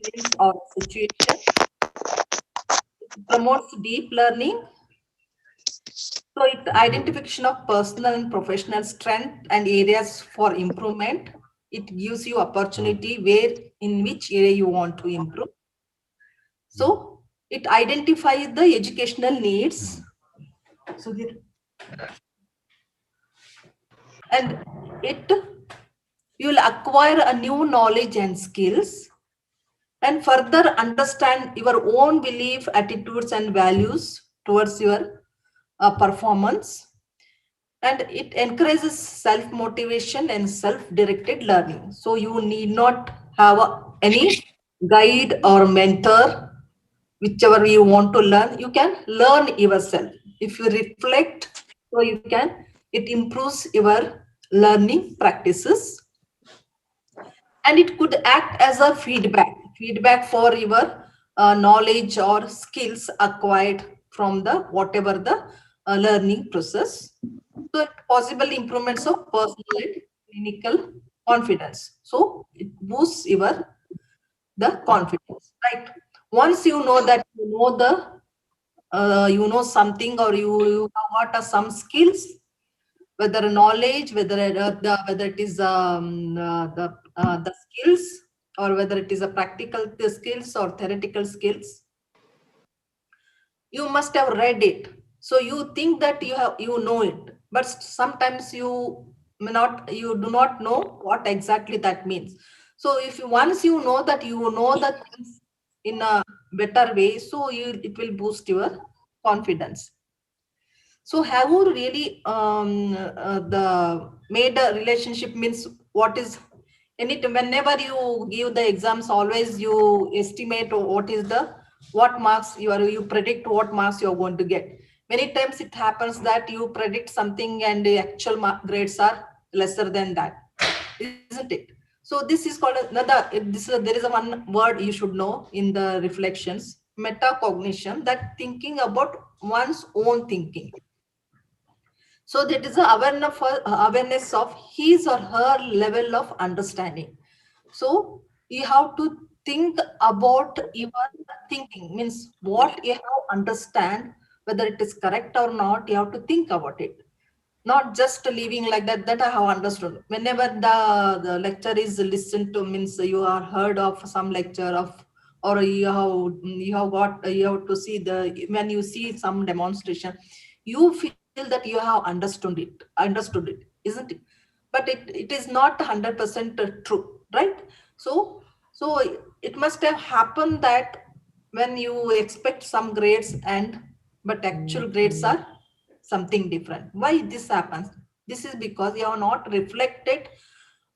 experience or situation. It promotes deep learning. So it identification of personal and professional strength and areas for improvement. It gives you opportunity where in which area you want to improve. So it identifies the educational needs. So here, and it you will acquire a new knowledge and skills and further understand your own belief, attitudes, and values towards your performance. And it encourages self motivation and self directed learning. So you need not have any guide or mentor. Whichever you want to learn, you can learn yourself. If you reflect, so you can, it improves your learning practices. And it could act as a feedback for your knowledge or skills acquired from the whatever the learning process. So possible improvements of personal and clinical confidence. So it boosts your the confidence, right? Once you know that you know the you know something, or you have got some skills, whether knowledge, whether it is the skills, or whether it is a practical skills or theoretical skills, you must have read it. So you think that you know it, but sometimes may not you do not know what exactly that means. So if you, once you know that you know the things in a better way, so it will boost your confidence. So have you really the made a relationship means what is in it? Whenever you give the exams, always you estimate what is the what marks you predict what marks you are going to get. Many times it happens that you predict something and the actual grades are lesser than that, isn't it? So this is called another. There is a one word you should know in the reflections: metacognition. That thinking about one's own thinking. So that is the awareness of his or her level of understanding. So you have to think about your thinking, means what you have understand, whether it is correct or not, you have to think about it. Not just leaving like that, that I have understood. Whenever the lecture is listened to, means you are heard of some lecture of, or you have got, you have to see the, when you see some demonstration, you feel that you have understood it, isn't it? But it is not 100% true, right? So it must have happened that when you expect some grades, and but actual grades are something different. Why this happens? This is because you have not reflected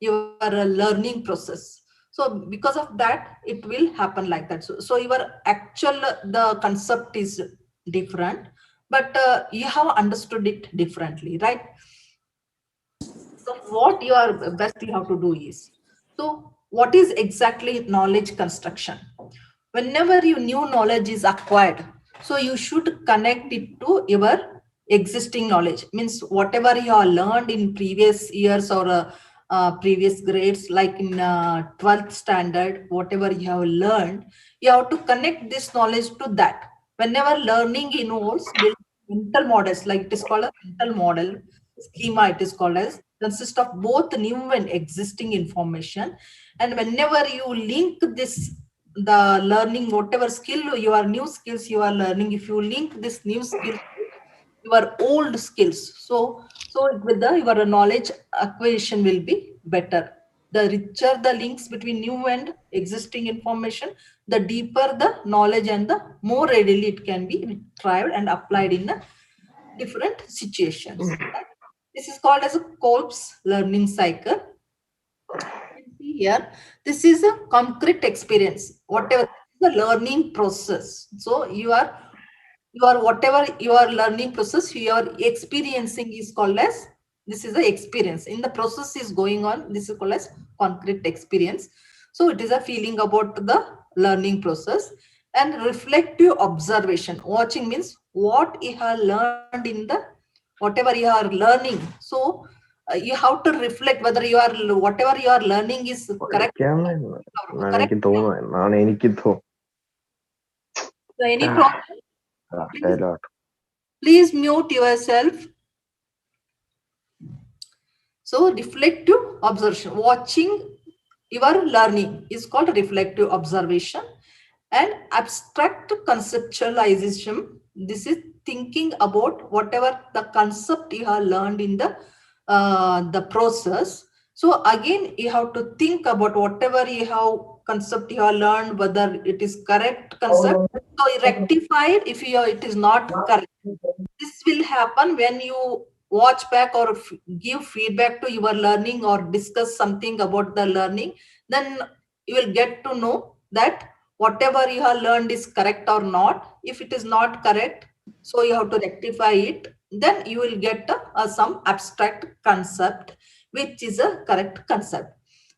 your learning process. So because of that, it will happen like that. So your actual the concept is different, but you have understood it differently, right? So what you are best you have to do is, so what is exactly knowledge construction? Whenever you new knowledge is acquired, so you should connect it to your existing knowledge. Means whatever you have learned in previous years, or previous grades, like in 12th standard, whatever you have learned, you have to connect this knowledge to that. Whenever learning involves build mental models, like it is called a mental model schema, it is called as, consist of both new and existing information. And whenever you link this, the learning, whatever skill you are, new skills you are learning, if you link this new skill to your old skills, so with the your knowledge acquisition will be better. The richer the links between new and existing information, the deeper the knowledge, and the more readily it can be retrieved and applied in the different situations, right? This is called as a Kolb's learning cycle. You can see here, this is a concrete experience, whatever the learning process. So you are whatever your learning process you are experiencing is called as, this is the experience. In the process is going on, this is called as concrete experience. So it is a feeling about the learning process. And reflective observation, watching means what you have learned in the whatever you are learning. So you have to reflect whether you are whatever you are learning is correct. എനിക്ക് തോന്നുന്നു എനിക്ക് So any problem? Please mute yourself. So reflective observation, watching your learning is called reflective observation. And abstract conceptualization, this is thinking about whatever the concept you have learned in the process. So again, you have to think about whatever you have concept you have learned, whether it is correct concept. So rectify it if it is not correct. This will happen when you watch back or give feedback to your learning or discuss something about the learning. Then you will get to know that whatever you have learned is correct or not. If it is not correct, so you have to rectify it. Then you will get some abstract concept which is a correct concept.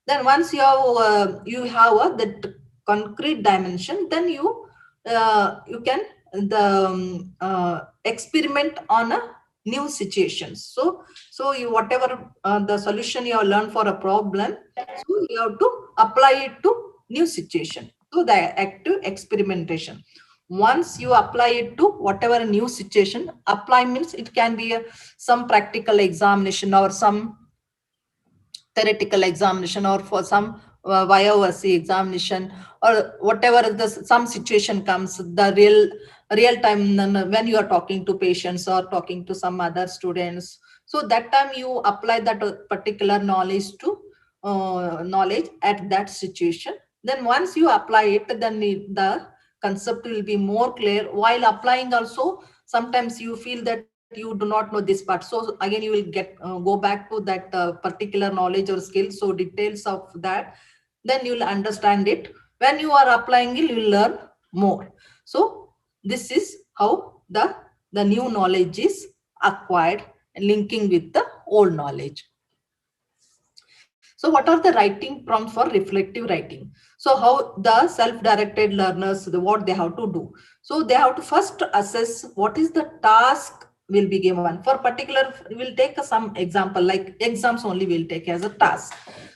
Then once you have that concrete dimension, then you can experiment on a new situations. So you whatever the solution you have learned for a problem, so you have to apply it to new situation. So the active experimentation, once you apply it to whatever new situation, apply means it can be some practical examination or some theoretical examination, or for some YOC examination, or whatever some situation comes, the real time when you are talking to patients or talking to some other students. So that time you apply that particular knowledge to knowledge at that situation. Then once you apply it, then the concept will be more clear. While applying also, sometimes you feel that you do not know this part, so again you will get go back to that particular knowledge or skill, so details of that, then you will understand it. When you are applying it, you will learn more. So this is how the new knowledge is acquired, linking with the old knowledge. So what are the writing prompts for reflective writing? So how the self-directed learners, what they have to do? So they have to first assess what is the task will be given. For particular, we'll take some example, like exams only we'll take as a task.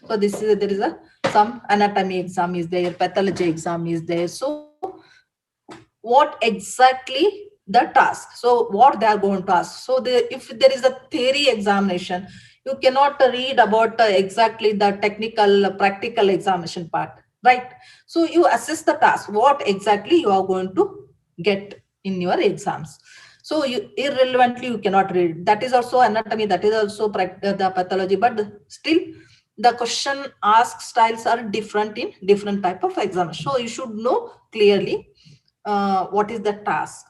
So this is, there is some anatomy exam is there, pathology exam is there. So what exactly the task? So what they are going to ask? So if there is a theory examination, you cannot read about exactly the technical practical examination part, right? So you assess the task, what exactly you are going to get in your exams. So you irrelevantly you cannot read. That is also anatomy, that is also the pathology, but still the question ask styles are different in different type of exams. So you should know clearly what is the task,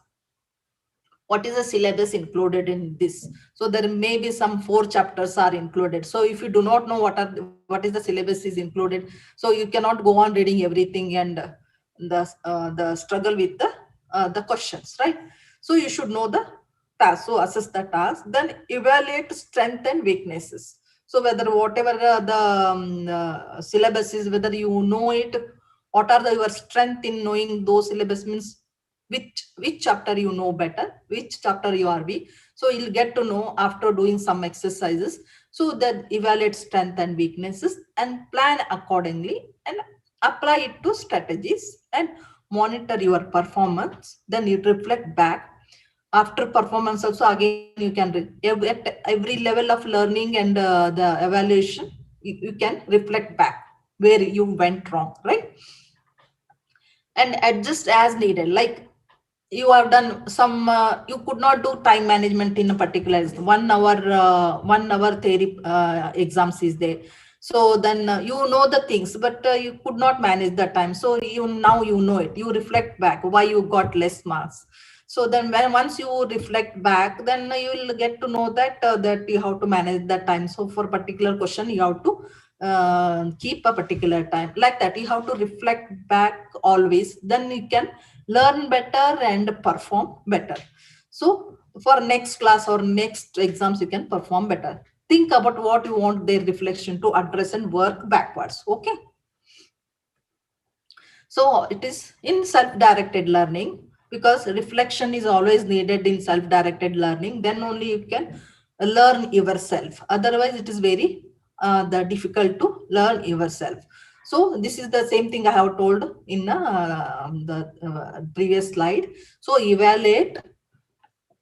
what is the syllabus included in this. So there may be some 4 chapters are included. So if you do not know what is the syllabus is included, so you cannot go on reading everything and the struggle with the questions, right? So you should know the task. So assess the task, then evaluate strength and weaknesses. So whether whatever syllabus is, whether you know it, what are your strength in knowing those syllabus, means which chapter you know better, which chapter you are weak. So you'll get to know after doing some exercises. So that evaluate strength and weaknesses and plan accordingly and apply it to strategies and monitor your performance. Then you reflect back after performance. Also again you can at every level of learning and the evaluation, you can reflect back where you went wrong, right? And adjust as needed. Like you have done some you could not do time management in a particular 1 hour theory exams is there. So then you know the things, but you could not manage the time. So you now you know it, you reflect back why you got less marks. So then when once you reflect back, then you will get to know that you have to manage that time. So for particular question you have to keep a particular time, like that you have to reflect back always. Then you can learn better and perform better. So for next class or next exams you can perform better. Think about what you want their reflection to address and work backwards. Okay, so it is in self-directed learning, because reflection is always needed in self-directed learning. Then only you can learn yourself. Otherwise, it is very difficult to learn yourself. So this is the same thing I have told in the previous slide. So evaluate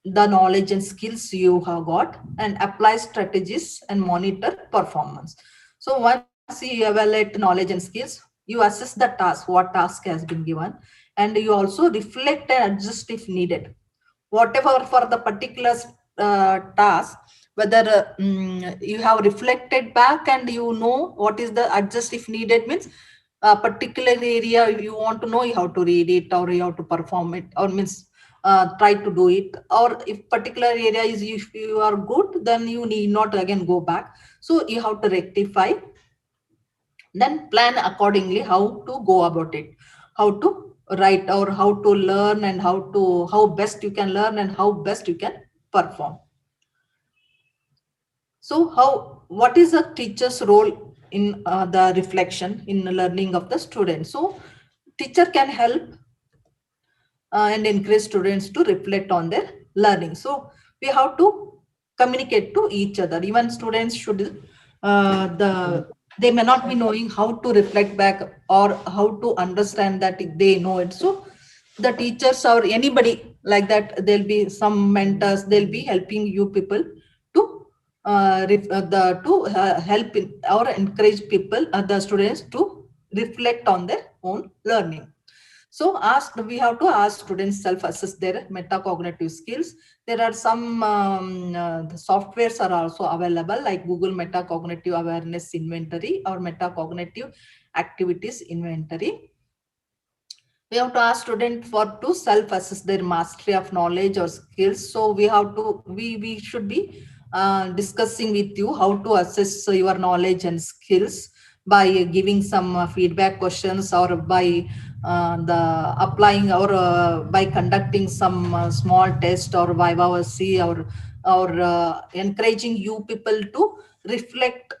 the knowledge and skills you have got and apply strategies and monitor performance. So once you evaluate knowledge and skills, you assess the task, what task has been given, and you also reflect and adjust if needed. Whatever for the particular task, whether you have reflected back and you know what is the adjust if needed means a particular area you want to know, you have to read it or you have to perform it, or means try to do it. Or if particular area is, if you are good, then you need not again go back. So you have to rectify, then plan accordingly how to go about it, how to write or how to learn, and how best you can learn and how best you can perform. So what is a teacher's role in the reflection in the learning of the student? So teacher can help and encourage students to reflect on their learning. So we have to communicate to each other. Even students should they may not be knowing how to reflect back or how to understand that they know it. So the teachers or anybody like that, there'll be some mentors, they'll be helping you people to help in, or encourage people, the students to reflect on their own learning. So we have to ask students self-assess their metacognitive skills. There are some the softwares are also available, like Google Metacognitive Awareness Inventory or Metacognitive Activities Inventory. We have to ask students for to self-assess their mastery of knowledge or skills. So we should be discussing with you how to assess your knowledge and skills by giving some feedback questions, or by the applying, or by conducting some small test or viva voce, or encouraging you people to reflect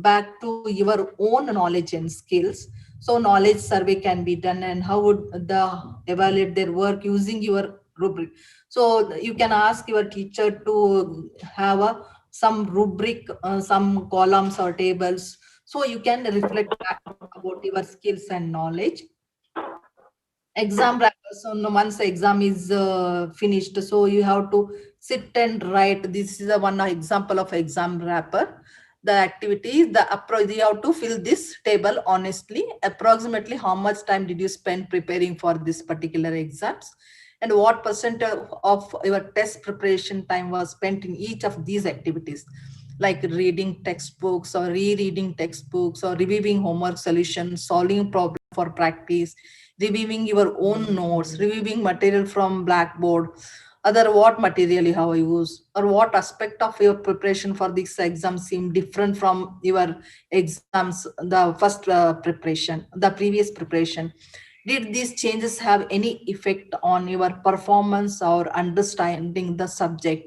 back to your own knowledge and skills. So knowledge survey can be done, and how would evaluate their work using your rubric. So you can ask your teacher to have some rubric, some columns or tables, so you can reflect back about your skills and knowledge. Exam wrapper. So once the exam is finished, so you have to sit and write. This is a one example of exam wrapper. The activity is you have to fill this table honestly. Approximately how much time did you spend preparing for this particular exams, and what percent of your test preparation time was spent in each of these activities, like reading textbooks or rereading textbooks, or reviewing homework solutions, solving problem for practice, reviewing your own notes, reviewing material from Blackboard, other what material you have used, or what aspect of your preparation for this exam seem different from your exams, the first preparation, the previous preparation. Did these changes have any effect on your performance or understanding the subject?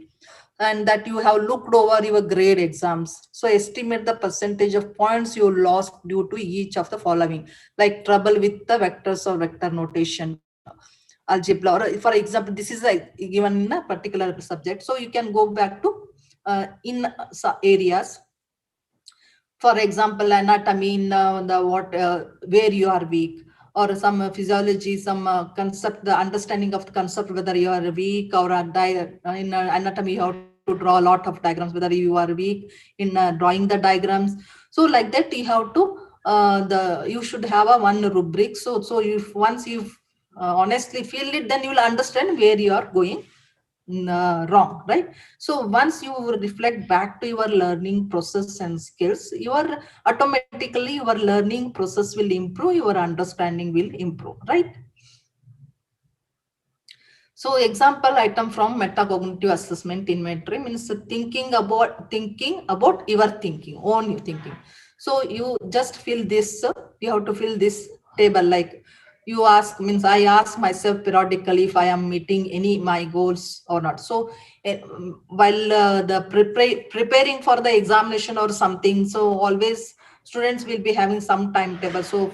And that you have looked over your grade exams. So estimate the percentage of points you lost due to each of the following, like trouble with the vectors or vector notation, algebra, or for example, this is like given in a particular subject. So you can go back to in areas, for example, anatomy, in the what where you are weak, or some physiology, some concept, the understanding of the concept, whether you are weak, or in anatomy you have to draw a lot of diagrams, whether you are weak in drawing the diagrams. So like that you have to you should have a one rubric. So if once you honestly feel it, then you will understand where you are going wrong, right? So once you reflect back to your learning process and skills, your automatically your learning process will improve, your understanding will improve, right? So example item from metacognitive assessment inventory means thinking about your thinking, own your thinking. So you just fill this, you have to fill this table, like you ask, means I ask myself periodically if I am meeting any my goals or not. So while the preparing for the examination or something, so always students will be having some timetable. So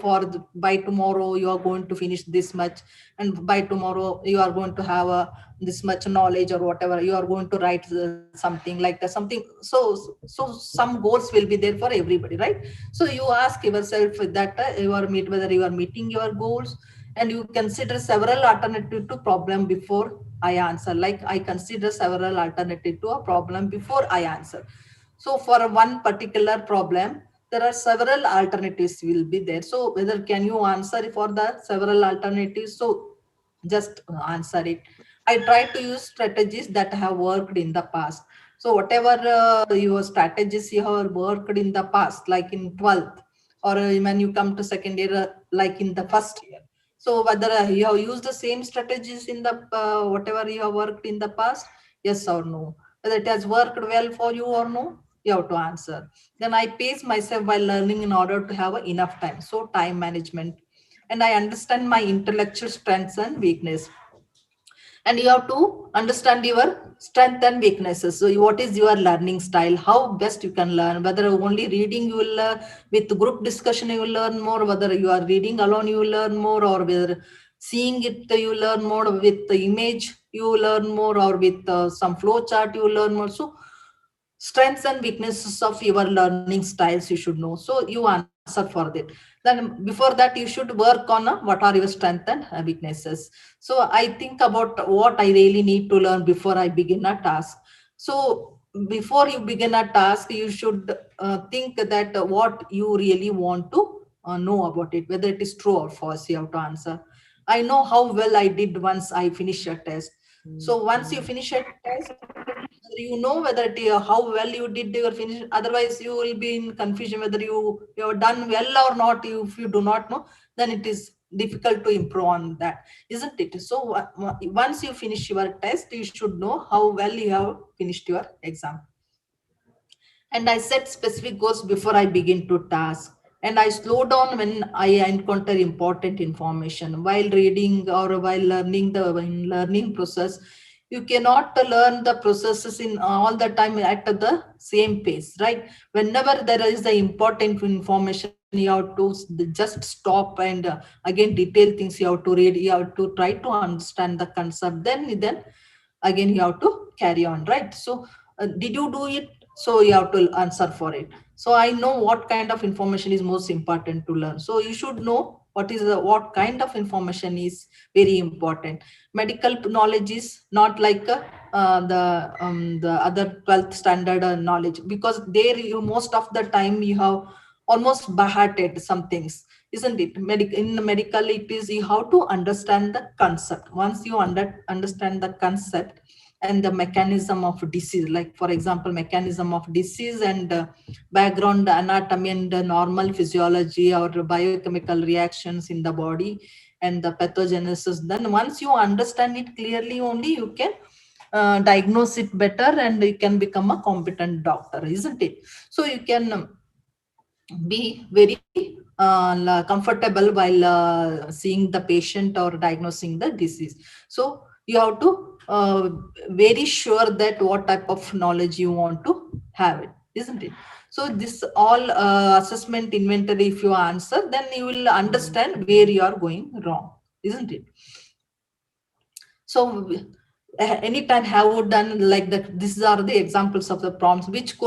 by tomorrow you are going to finish this much, and by tomorrow you are going to have this much knowledge or whatever. You are going to write something like that, something. So some goals will be there for everybody, right? So you ask yourself that whether you are meeting your goals, and you consider several alternative to problem before I answer. Like I consider several alternative to a problem before I answer. So for one particular problem, there are several alternatives will be there. So whether can you answer for the several alternatives? So just answer it. I try to use strategies that have worked in the past. So whatever your strategies you have worked in the past, like in 12th, or when you come to second year, like in the first year. So whether you have used the same strategies in the whatever you have worked in the past, yes or no. Whether it has worked well for you or no, you have to answer. Then I pace myself while learning in order to have enough time. So time management. And I understand my intellectual strengths and weakness. And you have to understand your strength and weaknesses. So what is your learning style, how best you can learn, whether only reading you will learn, with group discussion you will learn more, whether you are reading alone you will learn more, or whether seeing it you learn more, with the image you learn more, or with some flow chart you learn more. So strengths and weaknesses of your learning styles you should know, so you answer for that. Then before that you should work on what are your strengths and weaknesses. So I think about what I really need to learn before I begin a task. So before you begin a task, you should think that what you really want to know about it, whether it is true or false. You have to answer. I know how well I did once I finish a test. So once you finish a test, you know whether how well you did your finish. Otherwise you will be in confusion whether you have done well or not. If you do not know, then it is difficult to improve on that, isn't it? So once you finish your test, you should know how well you have finished your exam. And I set specific goals before I begin to task. And I slow down when I encounter important information while reading or while learning the in learning process. You cannot learn the processes in all the time at the same pace, right? Whenever there is the important information, you have to just stop and again detail things. You have to read. You have to try to understand the concept. Then again you have to carry on, right? So did you do it? So you have to answer for it. So I know what kind of information is most important to learn. So you should know what kind of information is very important. Medical knowledge is not like the other 12th standard knowledge, because there you most of the time you have almost bahated some things, isn't it? In medical it is you have to understand the concept. Once you understand the concept and the mechanism of disease, like for example mechanism of disease and background anatomy and normal physiology or biochemical reactions in the body and the pathogenesis, then once you understand it clearly, only you can diagnose it better and you can become a competent doctor, isn't it? So you can be very comfortable while seeing the patient or diagnosing the disease. So you have to very sure that what type of knowledge you want to have it, isn't it? So this all assessment inventory, if you answer, then you will understand where you are going wrong, isn't it? So anytime have done like that. These are the examples of the prompts which